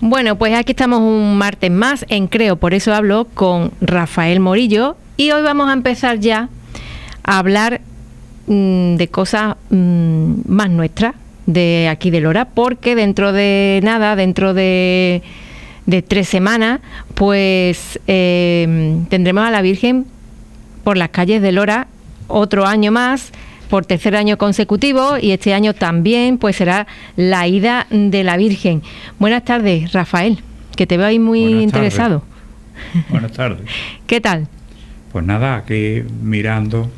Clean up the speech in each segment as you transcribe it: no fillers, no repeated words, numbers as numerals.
Bueno, pues aquí estamos un martes más en Creo, por eso hablo con Rafael Morillo y hoy vamos a empezar ya a hablar de cosas más nuestras de aquí de Lora, porque dentro de nada, dentro de 3 semanas, pues tendremos a la Virgen por las calles de Lora otro año más, por 3er año consecutivo, y este año también pues será la ida de la Virgen. Buenas tardes, Rafael, que te veo ahí muy interesado. Buenas tardes. ¿Qué tal? Pues nada, aquí mirando.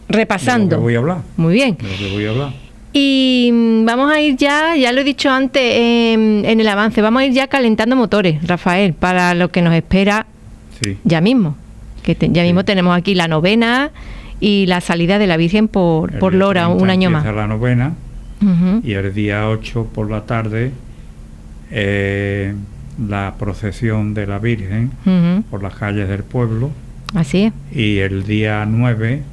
Repasando. De lo que voy a hablar. Muy bien. De lo que voy a hablar. Y vamos a ir ya lo he dicho antes en el avance, vamos a ir ya calentando motores, Rafael, para lo que nos espera ya mismo. Ya mismo tenemos aquí la novena y la salida de la Virgen por Lora, un año más. La novena, y el día 8 por la tarde la procesión de la Virgen por las calles del pueblo. Así es. Y el día 9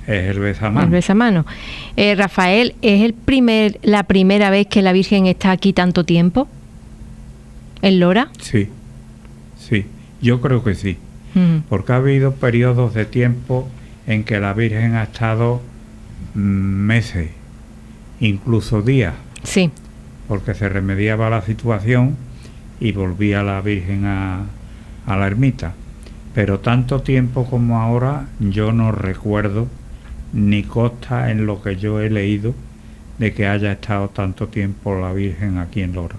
es el besamano. El besamano. Rafael, ¿es la primera vez que la Virgen está aquí tanto tiempo? ¿En Lora? Sí, yo creo que sí. Porque ha habido periodos de tiempo en que la Virgen ha estado meses, incluso días. Sí. Porque se remediaba la situación y volvía la Virgen a la ermita. Pero tanto tiempo como ahora yo no recuerdo, ni consta en lo que yo he leído, de que haya estado tanto tiempo la Virgen aquí en Lora.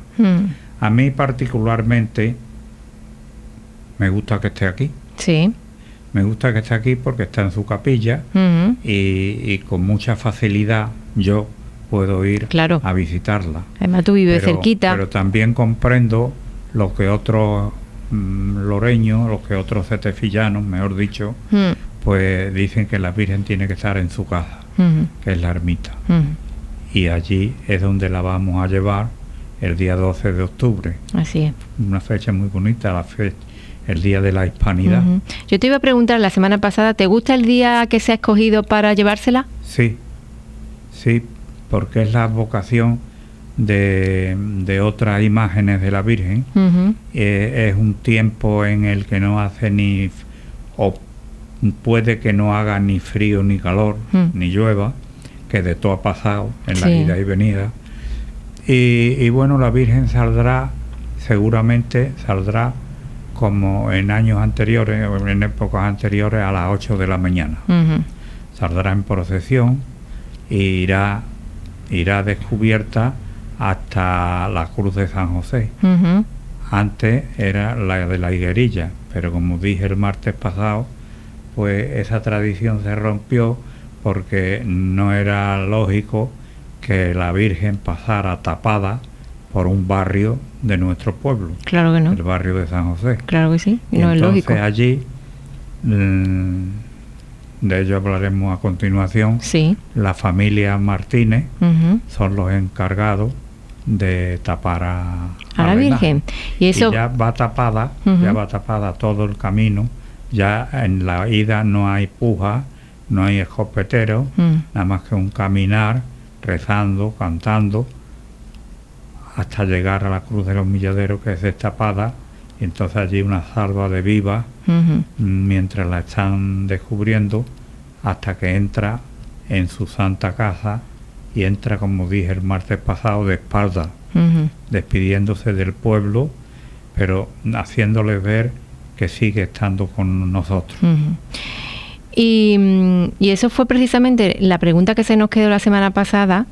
A mí particularmente me gusta que esté aquí. Sí. Me gusta que esté aquí porque está en su capilla y con mucha facilidad yo puedo ir a visitarla. Además tú vives cerquita. Pero también comprendo lo que otros loreños, lo que otros cetefillanos, mejor dicho, pues dicen que la Virgen tiene que estar en su casa, que es la ermita. Y allí es donde la vamos a llevar el día 12 de octubre. Así es. Una fecha muy bonita, el Día de la Hispanidad. Yo te iba a preguntar la semana pasada, ¿te gusta el día que se ha escogido para llevársela? Sí, porque es la vocación de otras imágenes de la Virgen. Es un tiempo en el que no hace o puede que no haga ni frío ni calor, ni llueva, que de todo ha pasado en la ida y venida. Y bueno, la Virgen seguramente saldrá como en años anteriores, o en épocas anteriores, a las 8 de la mañana. Saldrá en procesión e irá descubierta hasta la Cruz de San José. Antes era la de la Higuerilla, pero como dije el martes pasado, pues esa tradición se rompió porque no era lógico que la Virgen pasara tapada por un barrio de nuestro pueblo. Claro que no. El barrio de San José. Claro que sí, no es lógico. Entonces allí, de ello hablaremos a continuación, la familia Martínez son los encargados de tapar a la Virgen. Y eso ya va tapada, todo el camino. Ya en la ida no hay puja, no hay escopetero, nada más que un caminar, rezando, cantando, hasta llegar a la Cruz de los Milladeros, que es destapada, y entonces allí una salva de vivas mientras la están descubriendo, hasta que entra en su santa casa, y entra, como dije el martes pasado, de espalda, despidiéndose del pueblo, pero haciéndoles ver que sigue estando con nosotros. Y eso fue precisamente la pregunta que se nos quedó la semana pasada,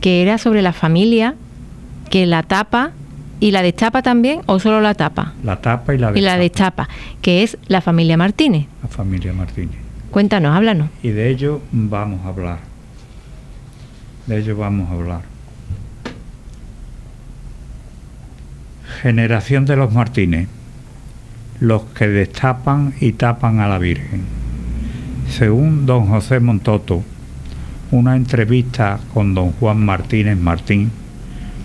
que era sobre la familia que la tapa y la destapa también, o solo la tapa. La tapa y la destapa. Y la destapa, que es la familia Martínez. La familia Martínez. Cuéntanos, háblanos. Y de ello vamos a hablar. Generación de los Martínez, los que destapan y tapan a la Virgen. Según don José Montoto, una entrevista con don Juan Martínez Martín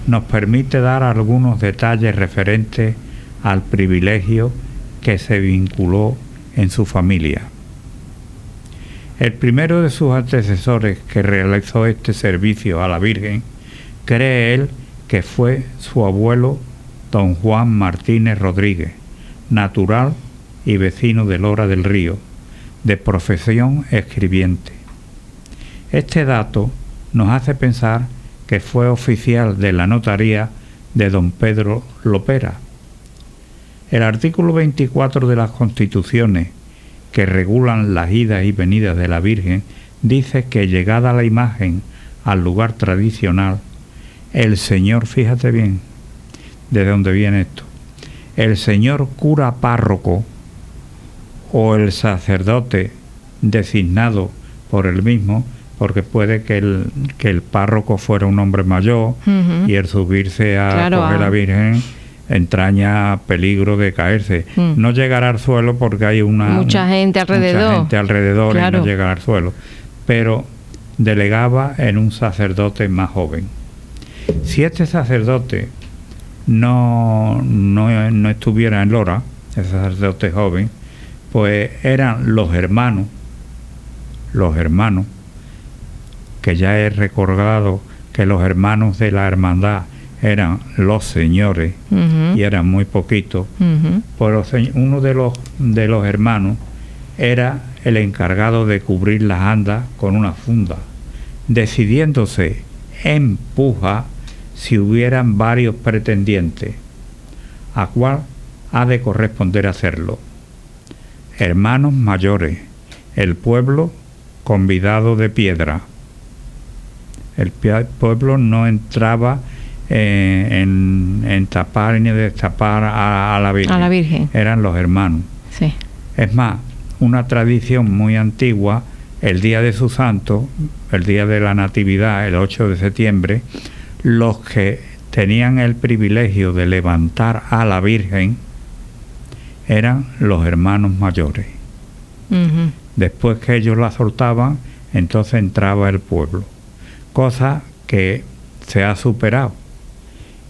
nos permite dar algunos detalles referentes al privilegio que se vinculó en su familia. El primero de sus antecesores que realizó este servicio a la Virgen, cree él que fue su abuelo don Juan Martínez Rodríguez, natural y vecino de Lora del Río, de profesión escribiente. Este dato nos hace pensar que fue oficial de la notaría de don Pedro Lopera. El artículo 24 de las Constituciones, que regulan las idas y venidas de la Virgen, dice que llegada la imagen al lugar tradicional, el señor, fíjate bien de dónde viene esto, el señor cura párroco o el sacerdote designado por él mismo, porque puede que el párroco fuera un hombre mayor y el subirse a coger la Virgen entraña peligro de caerse. No llegará al suelo porque hay mucha gente alrededor, claro. Y no llegará al suelo, pero delegaba en un sacerdote más joven. Si este sacerdote no estuviera en Lora, el sacerdote joven, pues eran los hermanos, que ya he recordado que los hermanos de la hermandad eran los señores, y eran muy poquitos. Pero uno de los hermanos era el encargado de cubrir las andas con una funda, decidiéndose en puja si hubieran varios pretendientes, a cuál ha de corresponder hacerlo. Hermanos mayores, el pueblo convidado de piedra. El pueblo no entraba en tapar ni destapar a la Virgen. A la Virgen. Eran los hermanos. Sí. Es más, una tradición muy antigua, el día de su santo, el día de la Natividad, el 8 de septiembre, los que tenían el privilegio de levantar a la Virgen eran los hermanos mayores. Después que ellos la soltaban, entonces entraba el pueblo. Cosa que se ha superado.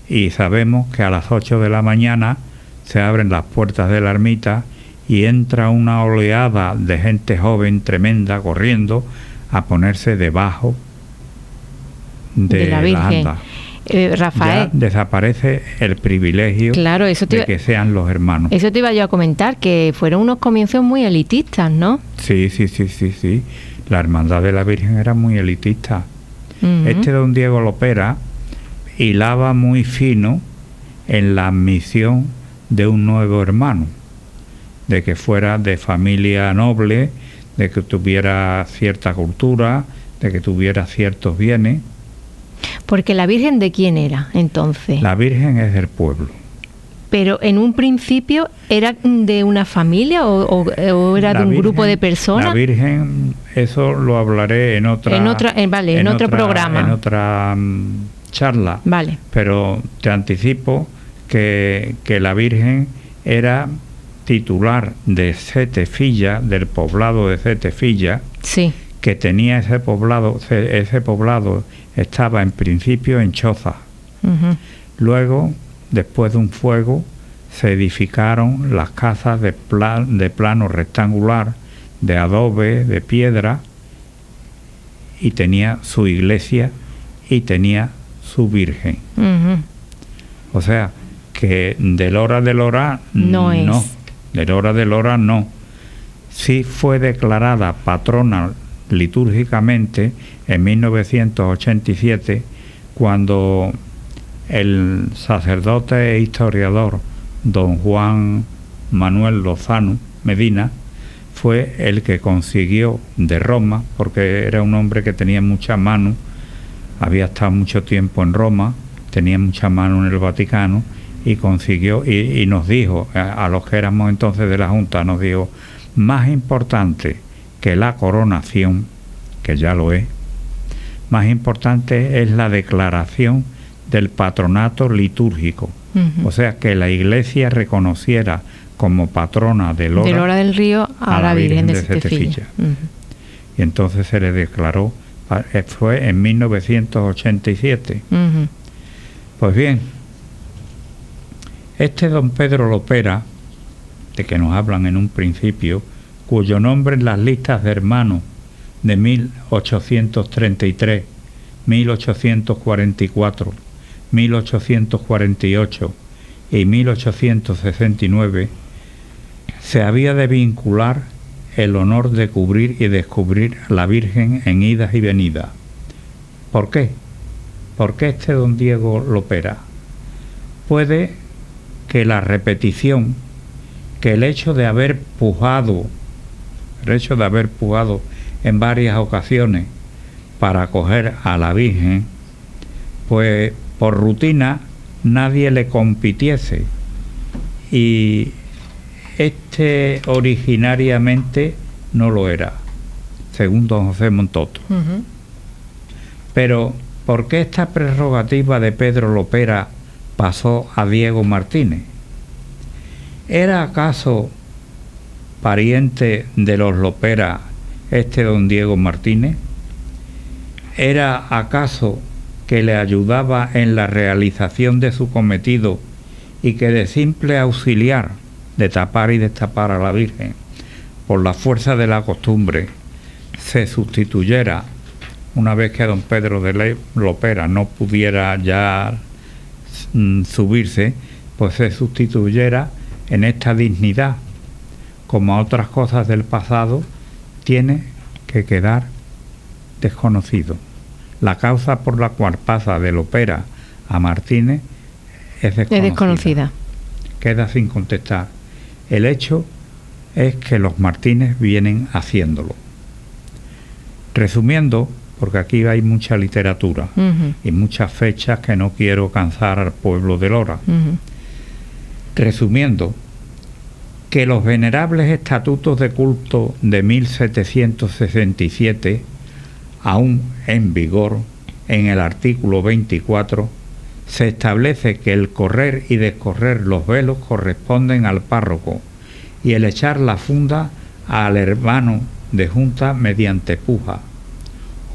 Y sabemos que a las 8 de la mañana se abren las puertas de la ermita y entra una oleada de gente joven tremenda corriendo a ponerse debajo de la Virgen. Rafael, ya desaparece el privilegio de que sean los hermanos. Eso te iba yo a comentar, que fueron unos comienzos muy elitistas, ¿no? Sí. La hermandad de la Virgen era muy elitista. Don Diego Lopera hilaba muy fino en la admisión de un nuevo hermano, de que fuera de familia noble, de que tuviera cierta cultura, de que tuviera ciertos bienes. Porque la Virgen, ¿de quién era entonces? La Virgen es del pueblo. Pero en un principio, ¿era de una familia o era de un Virgen, grupo de personas? La Virgen, eso lo hablaré en otro programa. En otra charla. Vale. Pero te anticipo que la Virgen era titular de Setefilla, del poblado de Setefilla. Sí. Que tenía ese poblado estaba en principio en choza. Luego, después de un fuego, se edificaron las casas de plano rectangular, de adobe, de piedra, y tenía su iglesia y tenía su Virgen. O sea, que de Lora no. De Lora no. Sí fue declarada patrona litúrgicamente en 1987, cuando el sacerdote e historiador don Juan Manuel Lozano Medina fue el que consiguió de Roma, porque era un hombre que tenía mucha mano, había estado mucho tiempo en Roma, tenía mucha mano en el Vaticano, y consiguió, y nos dijo, a los que éramos entonces de la Junta, nos dijo: más importante que la coronación, que ya lo es, más importante es la declaración del patronato litúrgico. O sea, que la Iglesia reconociera como patrona de Lora del Río a la Virgen de Setefilla. Y entonces se le declaró, fue en 1987. Pues bien, don Pedro Lopera, de que nos hablan en un principio, cuyo nombre en las listas de hermanos de 1833, 1844, 1848 y 1869, se había de vincular el honor de cubrir y descubrir a la Virgen en idas y venidas. ¿Por qué? ¿Por qué este don Diego Lopera? Puede que la repetición, que el hecho de haber pujado en varias ocasiones para acoger a la Virgen, pues por rutina nadie le compitiese, y este originariamente no lo era, según don José Montoto. Pero ¿por qué esta prerrogativa de Pedro Lopera pasó a Diego Martínez? ¿Era acaso pariente de los Lopera este don Diego Martínez? ¿Era acaso que le ayudaba en la realización de su cometido y que de simple auxiliar de tapar y destapar a la Virgen por la fuerza de la costumbre se sustituyera, una vez que don Pedro de Lopera no pudiera ya subirse, pues se sustituyera en esta dignidad? Como a otras cosas del pasado, tiene que quedar desconocido. La causa por la cual pasa de Lopera a Martínez es desconocida. Queda sin contestar. El hecho es que los Martínez vienen haciéndolo. Resumiendo, porque aquí hay mucha literatura y muchas fechas que no quiero cansar al pueblo de Lora. Resumiendo, que los venerables estatutos de culto de 1767, aún en vigor, en el artículo 24, se establece que el correr y descorrer los velos corresponden al párroco y el echar la funda al hermano de junta mediante puja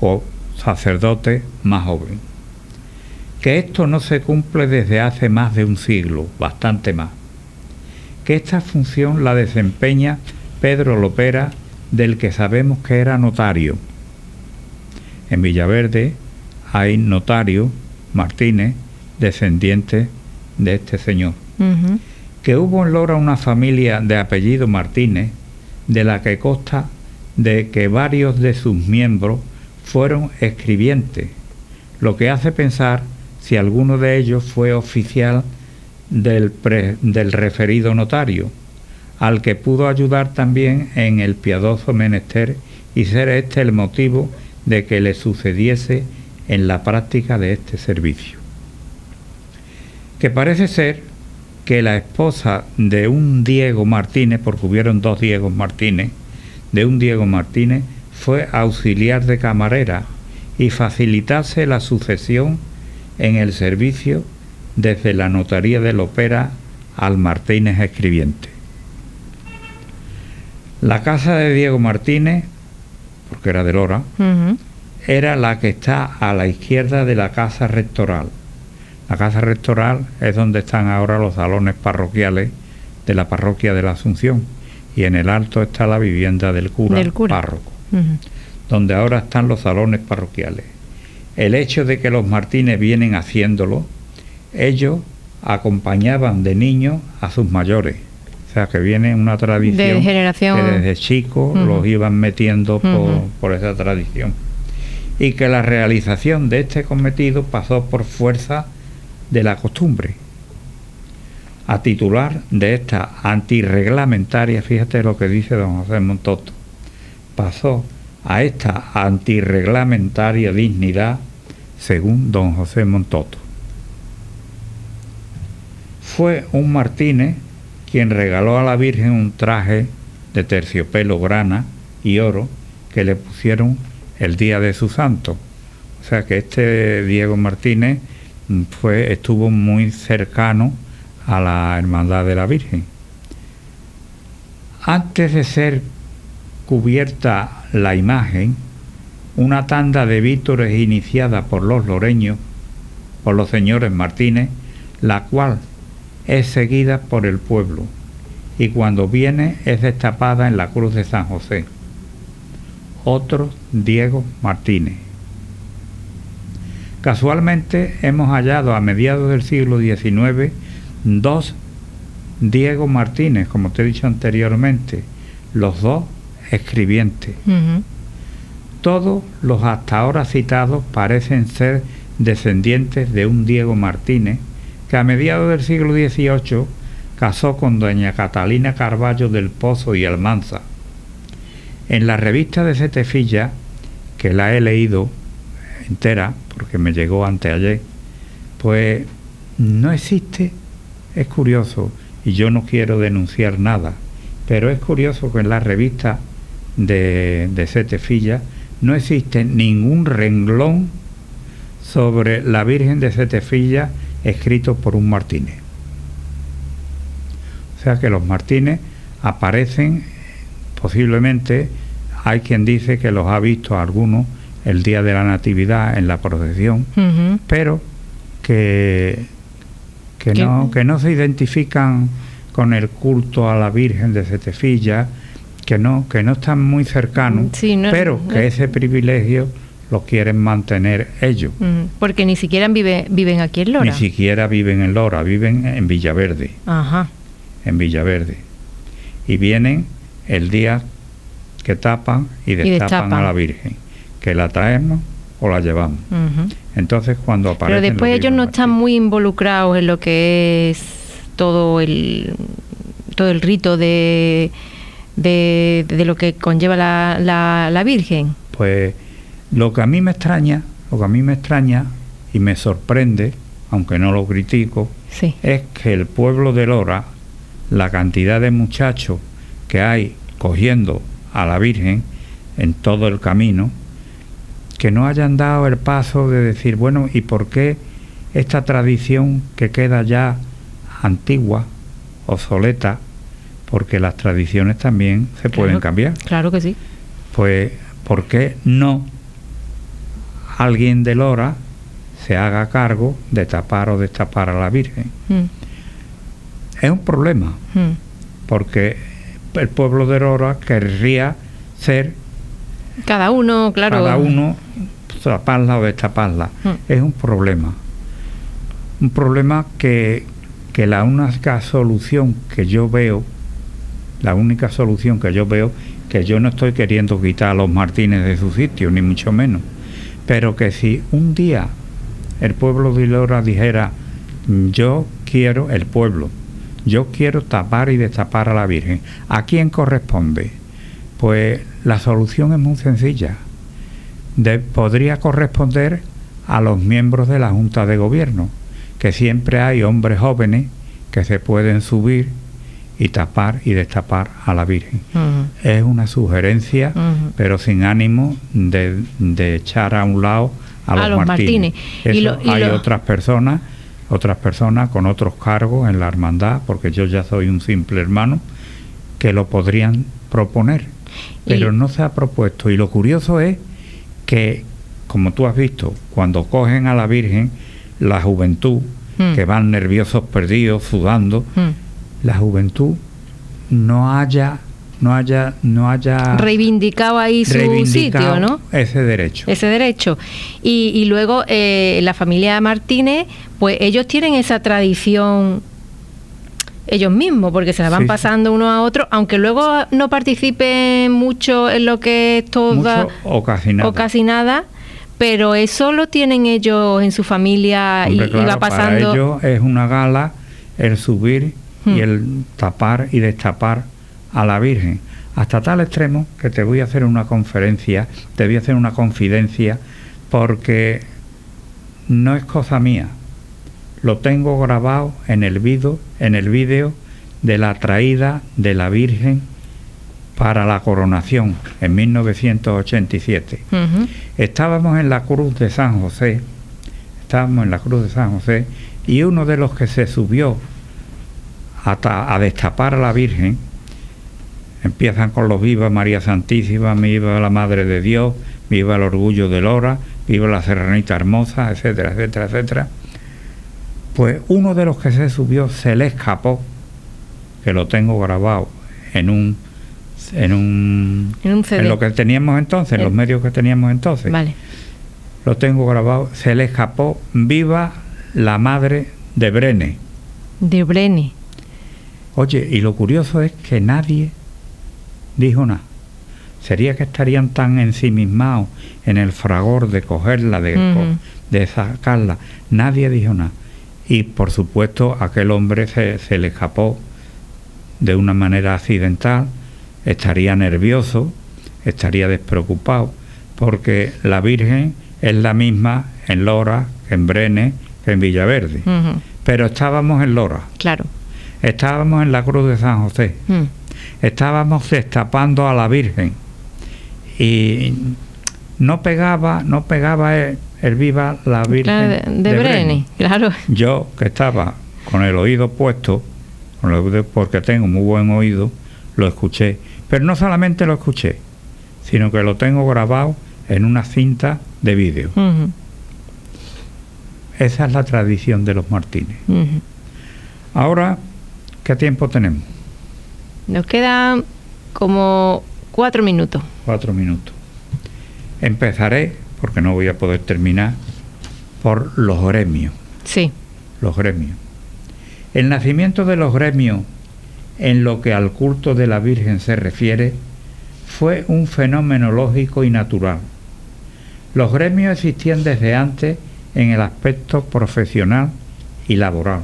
o sacerdote más joven. Que esto no se cumple desde hace más de un siglo, bastante más. Que esta función la desempeña Pedro Lopera, del que sabemos que era notario. En Villaverde hay notario Martínez, descendiente de este señor. Que hubo en Lora una familia de apellido Martínez, de la que consta de que varios de sus miembros fueron escribientes, lo que hace pensar si alguno de ellos fue oficial del referido notario, al que pudo ayudar también en el piadoso menester y ser este el motivo de que le sucediese en la práctica de este servicio. Que parece ser que la esposa de un Diego Martínez, porque hubieron dos Diegos Martínez, de un Diego Martínez, fue auxiliar de camarera y facilitase la sucesión en el servicio desde la notaría de Lopera al Martínez escribiente. La casa de Diego Martínez, porque era de Lora, era la que está a la izquierda de la casa rectoral. La casa rectoral es donde están ahora los salones parroquiales de la parroquia de la Asunción, y en el alto está la vivienda del cura. Párroco, donde ahora están los salones parroquiales. El hecho de que los Martínez vienen haciéndolo, ellos acompañaban de niños a sus mayores, o sea que viene una tradición de generación, que desde chicos los iban metiendo por esa tradición, y que la realización de este cometido pasó por fuerza de la costumbre. A titular de esta antirreglamentaria, fíjate lo que dice don José Montoto, pasó a esta antirreglamentaria dignidad, según don José Montoto. Fue un Martínez quien regaló a la Virgen un traje de terciopelo grana y oro que le pusieron el día de su santo. O sea que este Diego Martínez estuvo muy cercano a la Hermandad de la Virgen. Antes de ser cubierta la imagen, una tanda de vítores iniciada por los loreños, por los señores Martínez, la cual es seguida por el pueblo, y cuando viene es destapada en la cruz de San José. Otro Diego Martínez. Casualmente hemos hallado a mediados del siglo XIX 2 Diego Martínez, como te he dicho anteriormente, los 2 escribientes. Todos los hasta ahora citados parecen ser descendientes de un Diego Martínez que a mediados del siglo XVIII casó con doña Catalina Carballo del Pozo y Almanza. En la revista de Setefilla, que la he leído entera, porque me llegó anteayer, pues no existe, es curioso, y yo no quiero denunciar nada, pero es curioso que en la revista de Setefilla no existe ningún renglón sobre la Virgen de Setefilla escrito por un Martínez. O sea que los Martínez aparecen, posiblemente, hay quien dice que los ha visto algunos el día de la Natividad en la procesión, pero que no se identifican con el culto a la Virgen de Setefilla, que no están muy cercanos, pero que ese privilegio lo quieren mantener ellos. Porque ni siquiera viven aquí en Lora. Ni siquiera viven en Lora, viven en Villaverde. Ajá. En Villaverde. Y vienen el día que tapan y destapan a la Virgen, que la traemos o la llevamos. Entonces cuando aparecen... Pero después ellos no están muy involucrados en lo que es todo el rito de lo que conlleva la Virgen. Pues lo que a mí me extraña y me sorprende, aunque no lo critico, sí, es que el pueblo de Lora, la cantidad de muchachos que hay cogiendo a la Virgen en todo el camino, que no hayan dado el paso de decir, bueno, ¿y por qué esta tradición que queda ya antigua, obsoleta? Porque las tradiciones también se pueden cambiar. Claro que sí. Pues, ¿por qué no alguien de Lora se haga cargo de tapar o destapar a la Virgen? Es un problema, porque el pueblo de Lora querría ser... Cada uno, claro. Cada uno taparla o destaparla. Es un problema. Un problema que la única solución que yo veo, que yo no estoy queriendo quitar a los Martínez de su sitio, ni mucho menos, pero que si un día el pueblo de Lora dijera, yo quiero tapar y destapar a la Virgen, ¿a quién corresponde? Pues la solución es muy sencilla. Podría corresponder a los miembros de la Junta de Gobierno, que siempre hay hombres jóvenes que se pueden subir y tapar y destapar a la Virgen. Es una sugerencia, pero sin ánimo de echar a un lado a los Martínez. Hay otras personas con otros cargos en la hermandad, porque yo ya soy un simple hermano, que lo podrían proponer, pero no se ha propuesto. Y lo curioso es que, como tú has visto, cuando cogen a la Virgen, la juventud, que van nerviosos, perdidos, sudando, la juventud no haya reivindicado ahí su sitio, ¿no? Ese derecho. Y luego la familia Martínez, pues ellos tienen esa tradición ellos mismos, porque se la van pasando uno a otro, aunque luego no participen mucho en lo que es toda o casi nada, pero eso lo tienen ellos en su familia. Hombre, y va pasando. Para ellos es una gala el subir y el tapar y destapar a la Virgen, hasta tal extremo que te voy a hacer una confidencia, porque no es cosa mía. Lo tengo grabado en el vídeo de la traída de la Virgen para la coronación en 1987. Estábamos en la Cruz de San José, y uno de los que se subió a destapar a la Virgen, empiezan con los viva María Santísima, viva la Madre de Dios, viva el orgullo de Lora, viva la Serranita Hermosa, etcétera, etcétera, etcétera. Pues uno de los que se subió se le escapó, que lo tengo grabado en CD. En lo que teníamos entonces, en los medios que teníamos entonces. Vale. lo tengo grabado, se le escapó: viva la madre de Brene. De Brene. Oye, y lo curioso es que nadie dijo nada. Sería que estarían tan ensimismados en el fragor de cogerla, de sacarla. Nadie dijo nada. Y por supuesto aquel hombre se le escapó de una manera accidental, estaría nervioso, estaría despreocupado, porque la Virgen es la misma en Lora, que en Brene, que en Villaverde. Pero estábamos en Lora. Claro. Estábamos en la Cruz de San José. Estábamos destapando a la Virgen. Y no pegaba el viva la Virgen de Brene, claro. Yo, que estaba con el oído puesto, porque tengo muy buen oído, lo escuché. Pero no solamente lo escuché, sino que lo tengo grabado en una cinta de vídeo. Esa es la tradición de los Martínez. Ahora, ¿qué tiempo tenemos? Nos quedan como 4 minutos. 4 minutos. Empezaré, porque no voy a poder terminar, por los gremios. Sí. Los gremios. El nacimiento de los gremios, en lo que al culto de la Virgen se refiere, fue un fenómeno lógico y natural. Los gremios existían desde antes en el aspecto profesional y laboral.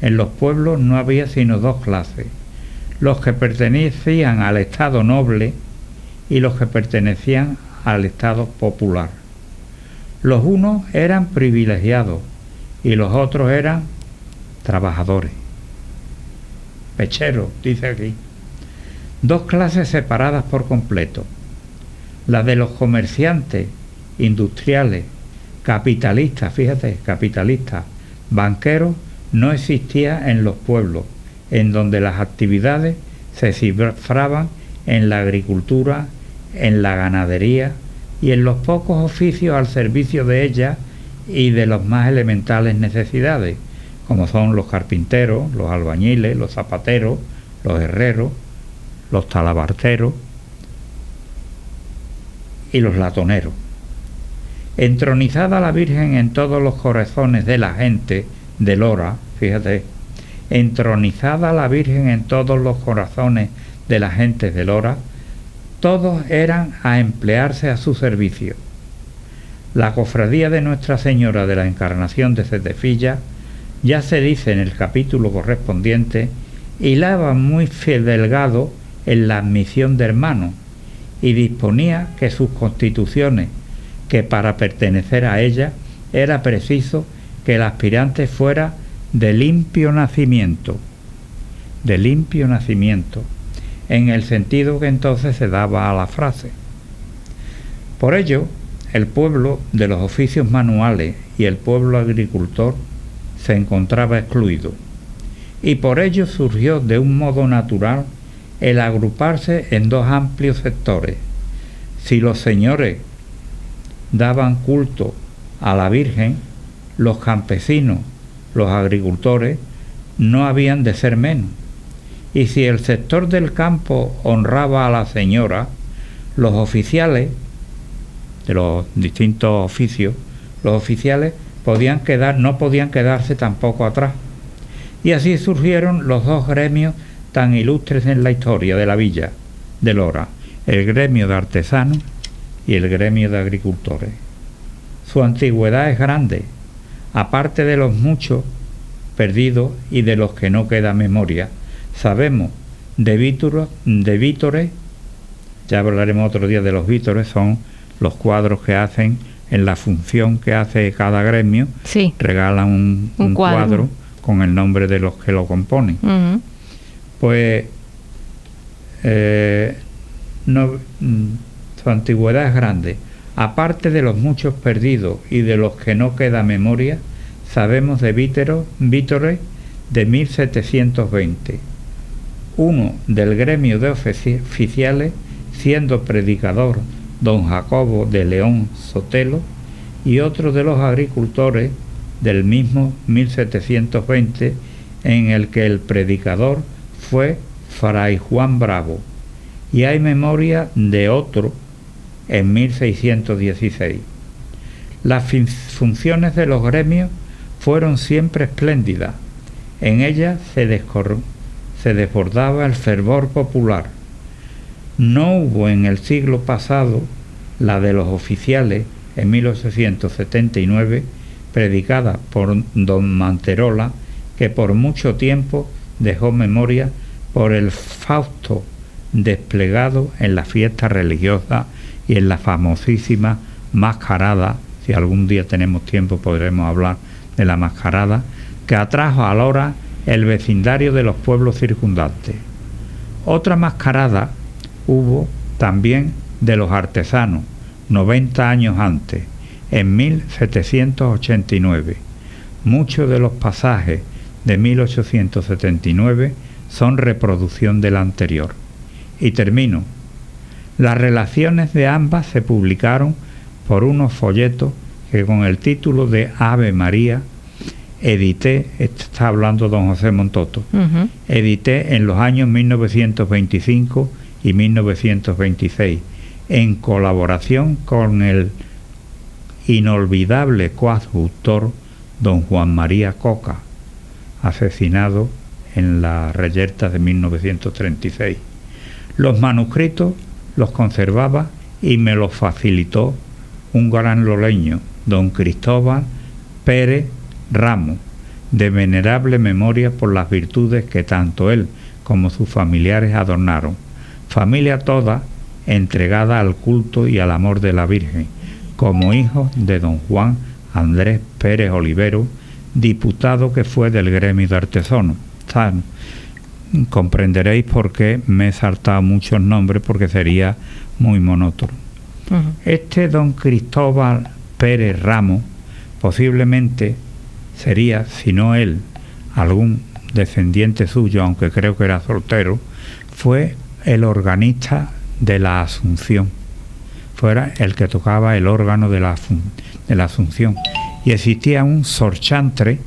En los pueblos no había sino 2 clases: los que pertenecían al estado noble y los que pertenecían al estado popular. Los unos eran privilegiados y los otros eran trabajadores. Pecheros, dice aquí. 2 clases separadas por completo. La de los comerciantes, industriales, capitalistas, fíjate, capitalistas, banqueros, no existía en los pueblos, en donde las actividades se cifraban en la agricultura, en la ganadería y en los pocos oficios al servicio de ella y de las más elementales necesidades, como son los carpinteros, los albañiles, los zapateros, los herreros, los talabarteros y los latoneros. Entronizada la Virgen en todos los corazones de la gente de Lora, fíjate, entronizada la Virgen en todos los corazones de la gente de Lora, todos eran a emplearse a su servicio. La cofradía de Nuestra Señora de la Encarnación de Cetefilla, ya se dice en el capítulo correspondiente, hilaba muy delgado en la admisión de hermanos y disponía que sus constituciones, que para pertenecer a ella era preciso que el aspirante fuera de limpio nacimiento, en el sentido que entonces se daba a la frase. Por ello, el pueblo de los oficios manuales y el pueblo agricultor se encontraba excluido, y por ello surgió de un modo natural el agruparse en 2 amplios sectores. Si los señores daban culto a la Virgen, los campesinos, los agricultores, no habían de ser menos. Y si el sector del campo honraba a la señora, los oficiales de los distintos oficios, los oficiales no podían quedarse tampoco atrás. Y así surgieron los 2 gremios tan ilustres en la historia de la villa de Lora, el gremio de artesanos y el gremio de agricultores. Su antigüedad es grande, aparte de los muchos perdidos y de los que no queda memoria. Sabemos de vítores, ya hablaremos otro día de los vítores, son los cuadros que hacen en la función que hace cada gremio, sí. Regalan un cuadro con el nombre de los que lo componen. Pues su antigüedad es grande. Aparte de los muchos perdidos y de los que no queda memoria, sabemos de vítores de 1720. Uno del gremio de oficiales, siendo predicador don Jacobo de León Sotelo, y otro de los agricultores del mismo 1720, en el que el predicador fue Fray Juan Bravo, y hay memoria de otro en 1616. Las funciones de los gremios fueron siempre espléndidas. En ellas se desbordaba el fervor popular. No hubo en el siglo pasado la de los oficiales en 1879, predicada por don Manterola, que por mucho tiempo dejó memoria por el fausto desplegado en la fiesta religiosa y en la famosísima mascarada. Si algún día tenemos tiempo podremos hablar de la mascarada, que atrajo a Lora el vecindario de los pueblos circundantes. Otra mascarada hubo también de los artesanos, 90 años antes, en 1789. Muchos de los pasajes de 1879 son reproducción de la anterior. Y termino. Las relaciones de ambas se publicaron por unos folletos que con el título de Ave María edité, está hablando don José Montoto, edité en los años 1925 y 1926, en colaboración con el inolvidable coadjutor don Juan María Coca, asesinado en la reyerta de 1936. Los manuscritos los conservaba y me los facilitó un gran loreño, don Cristóbal Pérez Ramos, de venerable memoria por las virtudes que tanto él como sus familiares adornaron. Familia toda entregada al culto y al amor de la Virgen, como hijos de don Juan Andrés Pérez Olivero, diputado que fue del gremio de artesanos. Comprenderéis por qué me he saltado muchos nombres, porque sería muy monótono. Este don Cristóbal Pérez Ramos posiblemente sería, si no él, algún descendiente suyo, aunque creo que era soltero, fue el organista de la Asunción, fuera el que tocaba el órgano de la Asunción. Y existía un sorchantre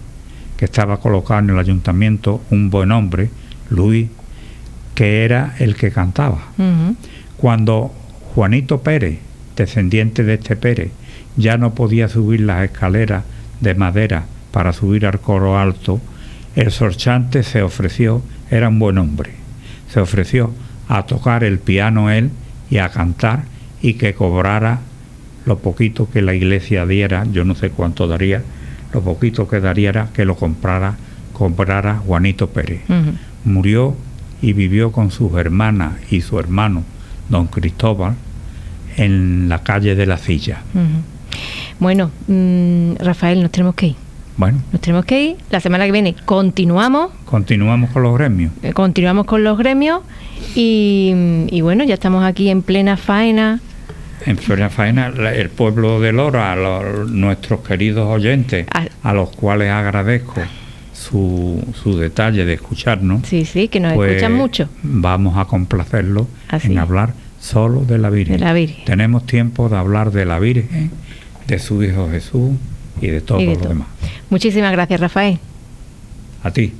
que estaba colocado en el ayuntamiento, un buen hombre, Luis, que era el que cantaba. Cuando Juanito Pérez, descendiente de este Pérez, ya no podía subir las escaleras de madera para subir al coro alto, el sorchante se ofreció, era un buen hombre, se ofreció a tocar el piano él y a cantar, y que cobrara lo poquito que la iglesia diera, yo no sé cuánto daría, lo poquito que daría, que lo comprara Juanito Pérez. Murió y vivió con sus hermanas y su hermano, don Cristóbal, en la calle de la Silla. Bueno, Rafael, nos tenemos que ir. Bueno. Nos tenemos que ir. La semana que viene continuamos. Continuamos con los gremios. Continuamos con los gremios y bueno, ya estamos aquí en plena faena. En plena faena, el pueblo de Lora, nuestros queridos oyentes, a los cuales agradezco su detalle de escucharnos. Sí, que nos escuchan mucho. Vamos a complacerlo en hablar solo de la Virgen. Tenemos tiempo de hablar de la Virgen, de su Hijo Jesús y de todo lo demás. Muchísimas gracias, Rafael. A ti.